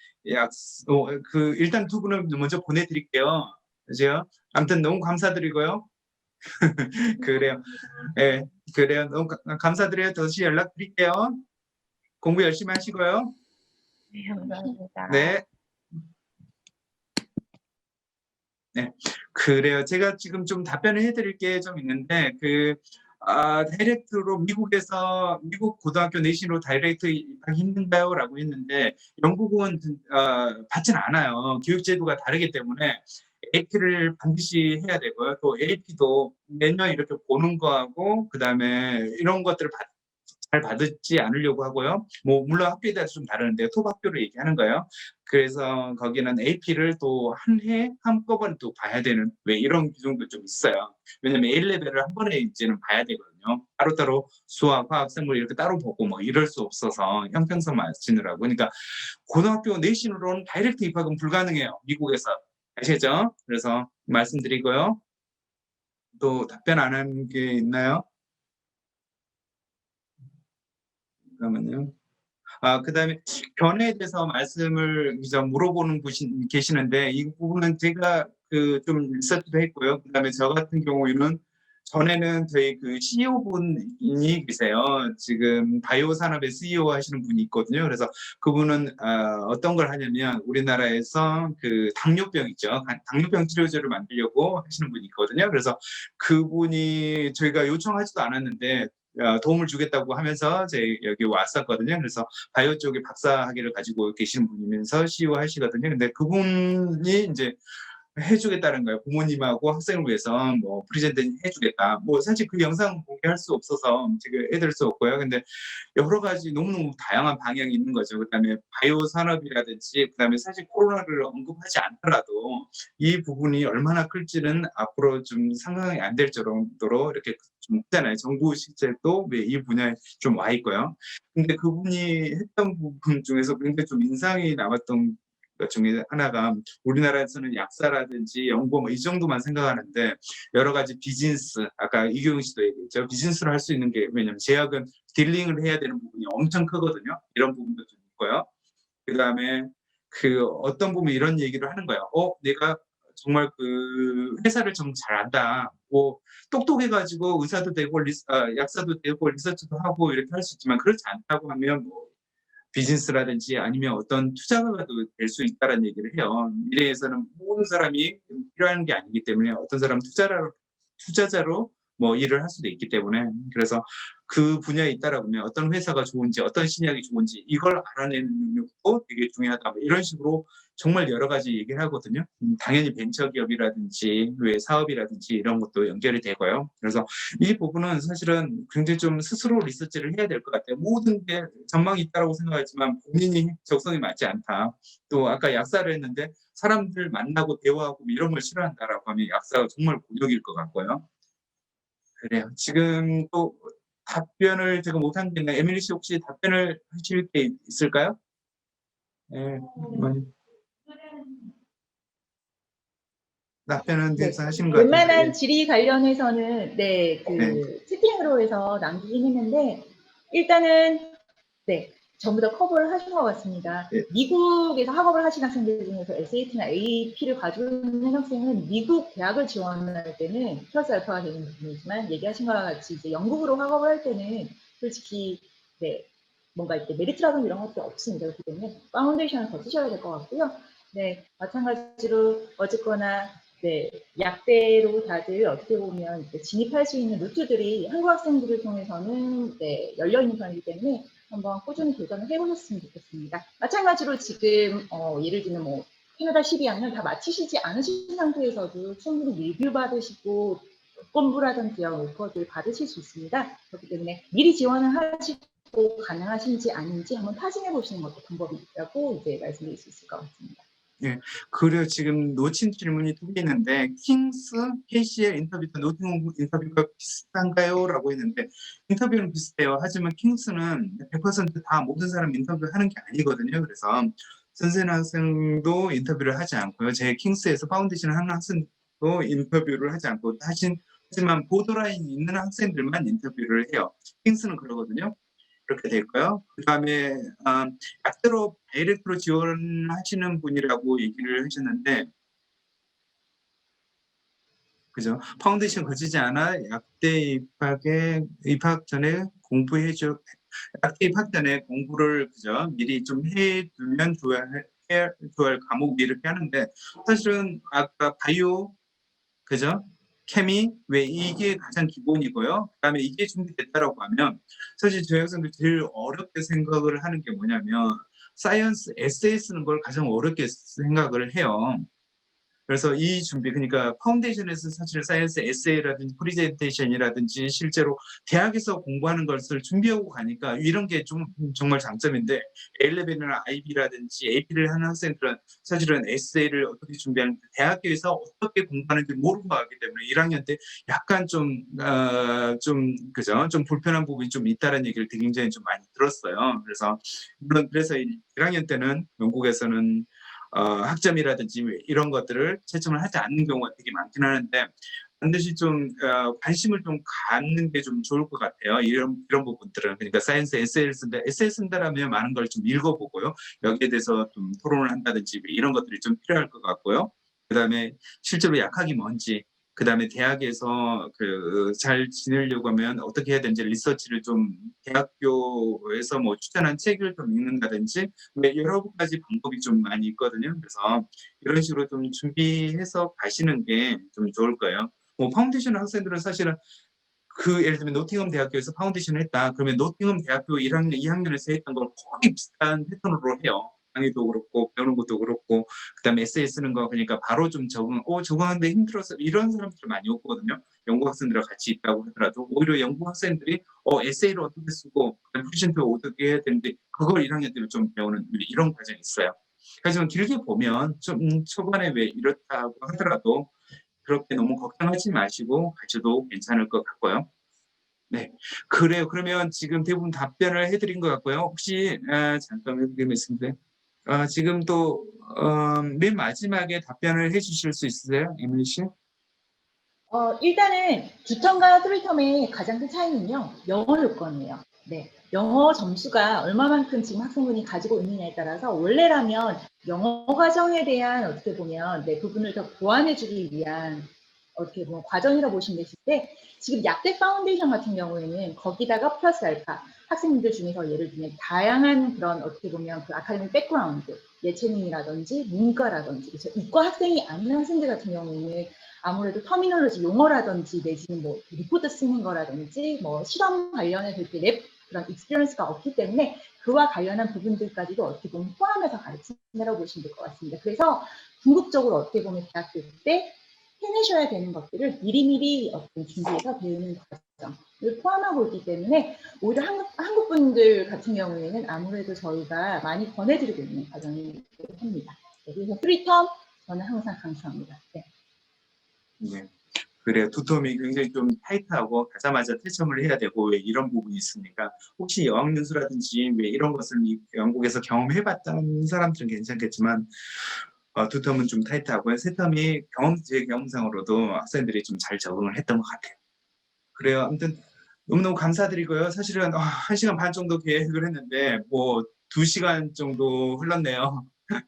일단 두 분을 먼저 보내드릴게요. 그죠? 아무튼 너무 감사드리고요. 그래요. 예, 그래요. 너무 감사드려요. 다시 연락드릴게요. 공부 열심히 하시고요. 네, 감사합니다. 네. 네, 그래요. 제가 지금 좀 답변을 해드릴 게 좀 있는데, 다이렉트로 미국 고등학교 내신으로 다이렉트 입학이 힘든가요? 라고 했는데, 영국은, 받진 않아요. 교육제도가 다르기 때문에 AP를 반드시 해야 되고요. 또 AP도 매년 이렇게 보는 거하고, 그 다음에 이런 것들을 잘 받지 않으려고 하고요. 뭐 물론 학교에 따라서 좀 다르는데 톱 학교를 얘기하는 거예요. 그래서 거기는 AP를 또 한 해 한꺼번에 또 봐야 되는 왜 이런 규정도 좀 있어요. 왜냐면 A레벨을 한 번에 이제는 봐야 되거든요. 따로따로 수학, 화학, 생물 이렇게 따로 보고 뭐 이럴 수 없어서 형평성 맞추느라고. 그러니까 고등학교 내신으로는 다이렉트 입학은 불가능해요. 미국에서. 아시겠죠? 그래서 말씀드리고요. 또 답변 안 한 게 있나요? 잠깐만요. 그다음에 견해에 대해서 말씀을 이제 물어보는 분이 계시는데 이 부분은 제가 좀 리서치도 했고요. 그다음에 저 같은 경우에는 전에는 저희 CEO 분이 계세요. 지금 바이오 산업의 CEO 하시는 분이 있거든요. 그래서 그분은 어떤 걸 하냐면 우리나라에서 당뇨병 있죠. 당뇨병 치료제를 만들려고 하시는 분이 있거든요. 그래서 그분이 저희가 요청하지도 않았는데 도움을 주겠다고 하면서 여기 왔었거든요. 그래서 바이오 쪽에 박사 학위를 가지고 계시는 분이면서 CEO 하시거든요. 근데 그분이 이제 해주겠다는 거예요. 부모님하고 학생을 위해서 뭐 프리젠테이션 해주겠다. 뭐 사실 그 영상 공개할 수 없어서 지금 해드릴 수 없고요. 근데 여러 가지 너무너무 다양한 방향이 있는 거죠. 그다음에 바이오 산업이라든지 그다음에 사실 코로나를 언급하지 않더라도 이 부분이 얼마나 클지는 앞으로 좀 상상이 안 될 정도로 이렇게 좀 있잖아요. 정부 실제도 이 분야에 좀 와 있고요. 근데 그분이 했던 부분 중에서 굉장히 좀 인상이 남았던 것 중에 하나가 우리나라에서는 약사라든지 연구 뭐 이 정도만 생각하는데 여러 가지 비즈니스 아까 이경희 씨도 얘기했죠. 비즈니스를 할 수 있는 게 왜냐면 제약은 딜링을 해야 되는 부분이 엄청 크거든요. 이런 부분도 좀 있고요. 그다음에 어떤 부분 이런 얘기를 하는 거예요. 내가 정말 회사를 좀 잘 안다. 뭐 똑똑해가지고 의사도 되고 약사도 되고 리서치도 하고 이렇게 할 수 있지만 그렇지 않다고 하면 뭐 비즈니스라든지 아니면 어떤 투자가도 될 수 있다는 얘기를 해요. 미래에서는 모든 사람이 필요한 게 아니기 때문에 어떤 사람 투자자로 뭐 일을 할 수도 있기 때문에 그래서 그 분야에 있다라고 하면 어떤 회사가 좋은지 어떤 신약이 좋은지 이걸 알아내는 능력도 되게 중요하다. 뭐 이런 식으로 정말 여러 가지 얘기를 하거든요. 당연히 벤처기업이라든지 왜 사업이라든지 이런 것도 연결이 되고요. 그래서 이 부분은 사실은 굉장히 좀 스스로 리서치를 해야 될 것 같아요. 모든 게 전망이 있다고 생각하지만 본인이 적성이 맞지 않다. 또 아까 약사를 했는데 사람들 만나고 대화하고 뭐 이런 걸 싫어한다라고 하면 약사가 정말 곤욕일 것 같고요. 그래요. 지금 또 답변을 제가 못한 게 있나요? 에밀리 씨 혹시 답변을 하실 게 있을까요? 예. 답변은 네. 대충 하시는 것 같은데. 웬만한 질의 관련해서는 네. 채팅으로 해서 남기긴 했는데 일단은 전부 다 커버를 하신 것 같습니다. 네. 미국에서 학업을 하신 학생들 중에서 SAT나 AP를 가지고 있는 학생은 미국 대학을 지원할 때는 플러스 알파가 되는 부분이지만 얘기하신 것과 같이 이제 영국으로 학업을 할 때는 솔직히 뭔가 이렇게 메리트라든지 이런 것도 없습니다. 그렇기 때문에 파운데이션을 더 쓰셔야 될 것 같고요. 마찬가지로 어쨌거나 약대로 다들 어떻게 보면 진입할 수 있는 루트들이 한국 학생들을 통해서는 열려있는 편이기 때문에 한번 꾸준히 도전을 해보셨으면 좋겠습니다. 마찬가지로 지금 예를 들면 뭐 캐나다 12학년 다 마치시지 않으신 상태에서도 충분히 리뷰 받으시고 공부라든지 오퍼들 받으실 수 있습니다. 그렇기 때문에 미리 지원을 하시고 가능하신지 아닌지 한번 타진해 보시는 것도 방법이라고 이제 말씀드릴 수 있을 것 같습니다. 예, 그리고 지금 놓친 질문이 두 개 있는데 킹스, KCL 인터뷰도 노팅홈 인터뷰가 비슷한가요? 라고 했는데 인터뷰는 비슷해요. 하지만 킹스는 100% 다 모든 사람 인터뷰하는 게 아니거든요. 그래서 선생님 학생도 인터뷰를 하지 않고요. 제 킹스에서 파운데이션 하는 학생도 인터뷰를 하지 않고 하지만 보더라인이 있는 학생들만 인터뷰를 해요. 킹스는 그러거든요. 그렇게 될까요? 그다음에 약대로 다이렉트로 지원하시는 분이라고 얘기를 하셨는데, 그죠? 파운데이션 거치지 않아 약대 입학 전에 공부해줘. 약대 입학 전에 공부를 그죠? 미리 좀 해두면 좋아야 할 과목 이렇게 하는데 사실은 아까 바이오 그죠? 케미 왜 이게 가장 기본이고요. 그다음에 이게 준비됐다라고 하면 사실 저희 학생들 제일 어렵게 생각을 하는 게 뭐냐면 사이언스 에세이 쓰는 걸 가장 어렵게 생각을 해요. 그래서 이 준비 그러니까 파운데이션에서 사실 사이언스 에세이라든지 프리젠테이션이라든지 실제로 대학에서 공부하는 것을 준비하고 가니까 이런 게 좀 정말 장점인데 A11이나 IB라든지 AP를 하는 학생들은 사실은 에세이를 어떻게 준비하는지 대학교에서 어떻게 공부하는지 모르고 가기 때문에 1학년 때 약간 좀 그죠? 좀 불편한 부분이 좀 있다는 얘기를 굉장히 좀 많이 들었어요. 그래서 물론 그래서 1학년 때는 영국에서는 학점이라든지 이런 것들을 채점을 하지 않는 경우가 되게 많긴 하는데 반드시 좀 관심을 좀 갖는 게 좀 좋을 것 같아요. 이런 부분들은 그러니까 사이언스 에세이를 쓴다라면 많은 걸 좀 읽어보고요. 여기에 대해서 좀 토론을 한다든지 이런 것들이 좀 필요할 것 같고요. 그다음에 실제로 약학이 뭔지 그다음에 대학에서 잘 지내려고 하면 어떻게 해야 되는지 리서치를 좀 대학교에서 뭐 추천한 책을 좀 읽는다든지 여러 가지 방법이 좀 많이 있거든요. 그래서 이런 식으로 좀 준비해서 가시는 게 좀 좋을 거예요. 뭐 파운데이션 학생들은 사실은 예를 들면 노팅엄 대학교에서 파운데이션을 했다. 그러면 노팅엄 대학교 1학년, 2학년에서 했던 걸 거의 비슷한 패턴으로 해요. 강의도 그렇고 배우는 것도 그렇고 그다음에 에세이 쓰는 거 그러니까 바로 좀 적응하는데 힘들어서 이런 사람들 많이 오거든요. 영국 학생들과 같이 있다고 하더라도 오히려 영국 학생들이 에세이를 어떻게 쓰고 프레젠테이션을 어떻게 해야 되는데 그걸 1학년 때는 좀 배우는 이런 과정이 있어요. 하지만 길게 보면 좀 초반에 왜 이렇다고 하더라도 그렇게 너무 걱정하지 마시고 가셔도 괜찮을 것 같고요. 네, 그래요. 그러면 지금 대부분 답변을 해드린 것 같고요. 혹시 잠깐만 말씀드려. 지금 또 맨 마지막에 답변을 해주실 수 있으세요, 이민희 씨? 일단은 2텀과 3텀의 가장 큰 차이는요, 영어 요건이에요. 영어 점수가 얼마만큼 지금 학생분이 가지고 있느냐에 따라서 원래라면 영어 과정에 대한 어떻게 보면 부분을 더 보완해주기 위한 어떻게 보면 과정이라고 보시면 되실 때 지금 약대 파운데이션 같은 경우에는 거기다가 플러스 알파 학생들 중에서 예를 들면 다양한 그런 어떻게 보면 그 아카데믹 백그라운드 예체능이라든지 문과라든지 그래서 이과 학생이 아닌 학생들 같은 경우에는 아무래도 터미널로지 용어라든지 내지는 뭐 리포트 쓰는 거라든지 뭐 실험 관련해서 이렇게 랩 그런 익스피리언스가 없기 때문에 그와 관련한 부분들까지도 어떻게 보면 포함해서 가르친다고 보시면 될 것 같습니다. 그래서 궁극적으로 어떻게 보면 대학교 때 해내셔야 되는 것들을 미리미리 어떤 준비해서 배우는 과정을 포함하고 있기 때문에 오히려 한국 분들 같은 경우에는 아무래도 저희가 많이 권해드리고 있는 과정이기 합니다. 네, 그래서 프리텀 저는 항상 강추합니다. 네. 네. 그래요. 두텀이 굉장히 좀 타이트하고 가자마자 퇴점을 해야 되고 왜 이런 부분이 있으니까 혹시 여학연수라든지 왜 이런 것을 영국에서 경험해봤던 사람들은 괜찮겠지만 두텀은 좀 타이트하고요. 세텀이 제 경험상으로도 학생들이 좀 잘 적응을 했던 것 같아요. 그래요. 아무튼 너무너무 감사드리고요. 사실은 1시간 반 정도 계획을 했는데 뭐 2시간 정도 흘렀네요.